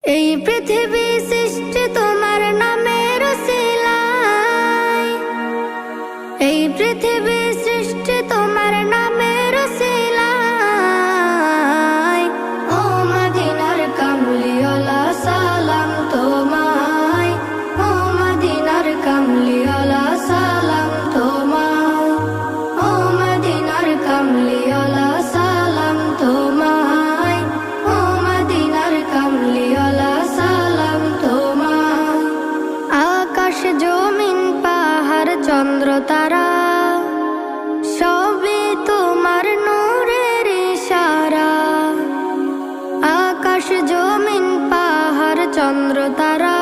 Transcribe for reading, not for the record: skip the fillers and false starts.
এই পৃথিবী সৃষ্টি তোমার নামের উসিলায়, এই পৃথিবী সৃষ্টি তোমার নামের উসিলায়। ও মদিনার কামলিওয়ালা সালাম তোমায়, ও মদিনার কামলিওয়ালা সালাম তোমায়, ও মদিনার কামলিওয়ালা সালাম তোমায়, ও মদিনার কামলিওয়ালা সালাম তোমায়। আকাশ জমিন পাহাড় চন্দ্র তারা সবই তোমার নূরের ইশারা। আকাশ জমিন পাহাড় চন্দ্র তারা